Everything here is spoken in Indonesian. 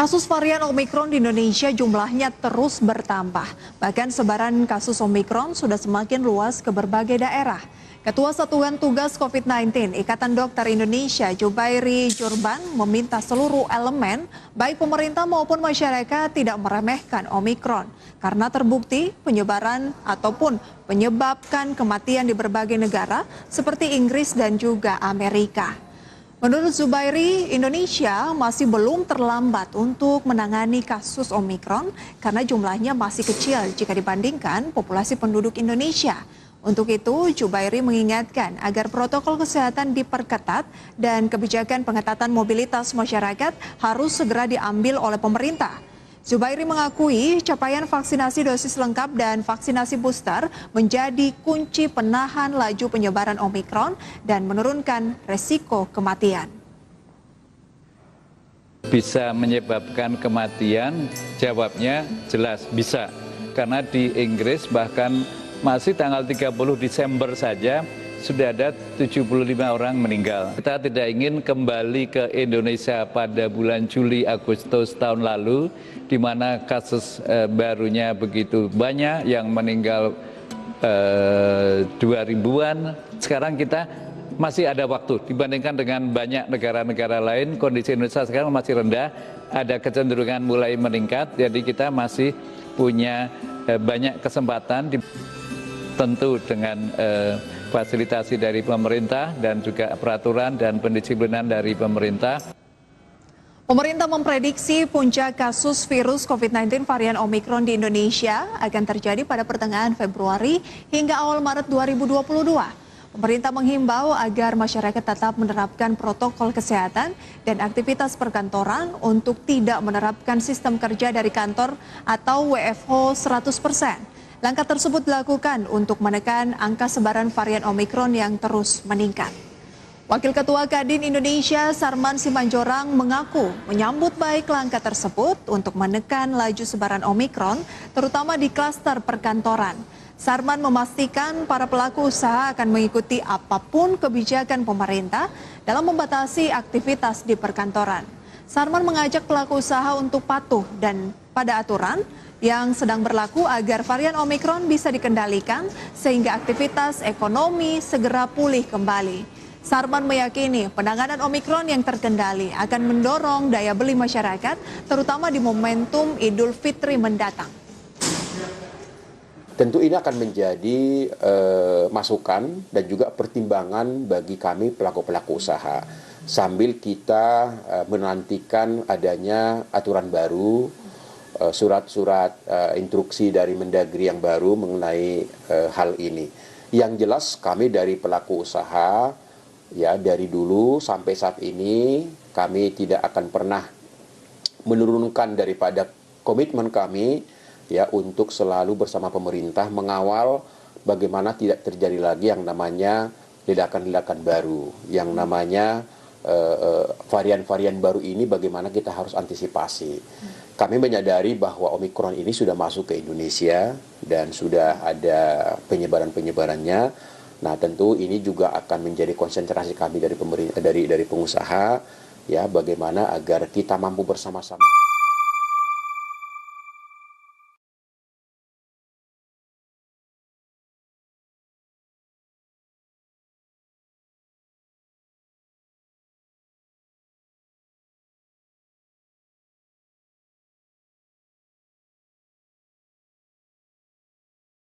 Kasus varian Omikron di Indonesia jumlahnya terus bertambah. Bahkan sebaran kasus Omikron sudah semakin luas ke berbagai daerah. Ketua Satuan Tugas COVID-19 Ikatan Dokter Indonesia Jubairi Jurban meminta seluruh elemen, baik pemerintah maupun masyarakat tidak meremehkan Omikron. Karena terbukti penyebaran ataupun menyebabkan kematian di berbagai negara seperti Inggris dan juga Amerika. Menurut Zubairi, Indonesia masih belum terlambat untuk menangani kasus Omikron karena jumlahnya masih kecil jika dibandingkan populasi penduduk Indonesia. Untuk itu, Zubairi mengingatkan agar protokol kesehatan diperketat dan kebijakan pengetatan mobilitas masyarakat harus segera diambil oleh pemerintah. Zubairi mengakui capaian vaksinasi dosis lengkap dan vaksinasi booster menjadi kunci penahan laju penyebaran Omikron dan menurunkan resiko kematian. Bisa menyebabkan kematian? Jawabnya jelas bisa. Karena di Inggris bahkan masih tanggal 30 Desember saja sudah ada 75 orang meninggal. Kita tidak ingin kembali ke Indonesia pada bulan Juli Agustus tahun lalu, di mana kasus barunya begitu banyak, yang meninggal 2000-an. Sekarang kita masih ada waktu dibandingkan dengan banyak negara-negara lain. Kondisi Indonesia sekarang masih rendah, ada kecenderungan mulai meningkat, jadi kita masih punya banyak kesempatan, tentu dengan fasilitasi dari pemerintah dan juga peraturan dan pendisiplinan dari pemerintah. Pemerintah memprediksi puncak kasus virus COVID-19 varian Omikron di Indonesia akan terjadi pada pertengahan Februari hingga awal Maret 2022. Pemerintah menghimbau agar masyarakat tetap menerapkan protokol kesehatan dan aktivitas perkantoran untuk tidak menerapkan sistem kerja dari kantor atau WFH 100%. Langkah tersebut dilakukan untuk menekan angka sebaran varian Omikron yang terus meningkat. Wakil Ketua Kadin Indonesia Sarman Simanjorang mengaku menyambut baik langkah tersebut untuk menekan laju sebaran Omikron, terutama di klaster perkantoran. Sarman memastikan para pelaku usaha akan mengikuti apapun kebijakan pemerintah dalam membatasi aktivitas di perkantoran. Sarman mengajak pelaku usaha untuk patuh dan pada aturan yang sedang berlaku agar varian Omikron bisa dikendalikan sehingga aktivitas ekonomi segera pulih kembali. Sarman meyakini penanganan Omikron yang terkendali akan mendorong daya beli masyarakat, terutama di momentum Idul Fitri mendatang. Tentu ini akan menjadi masukan dan juga pertimbangan bagi kami pelaku-pelaku usaha. Sambil kita menantikan adanya aturan baru, surat-surat instruksi dari Mendagri yang baru mengenai hal ini. Yang jelas kami dari pelaku usaha, ya dari dulu sampai saat ini kami tidak akan pernah menurunkan daripada komitmen kami ya untuk selalu bersama pemerintah mengawal bagaimana tidak terjadi lagi yang namanya ledakan-ledakan baru, yang namanya varian-varian baru ini bagaimana kita harus antisipasi. Kami menyadari bahwa Omikron ini sudah masuk ke Indonesia dan sudah ada penyebaran-penyebarannya. Nah, tentu ini juga akan menjadi konsentrasi kami dari pemerintah, dari pengusaha, ya bagaimana agar kita mampu bersama-sama.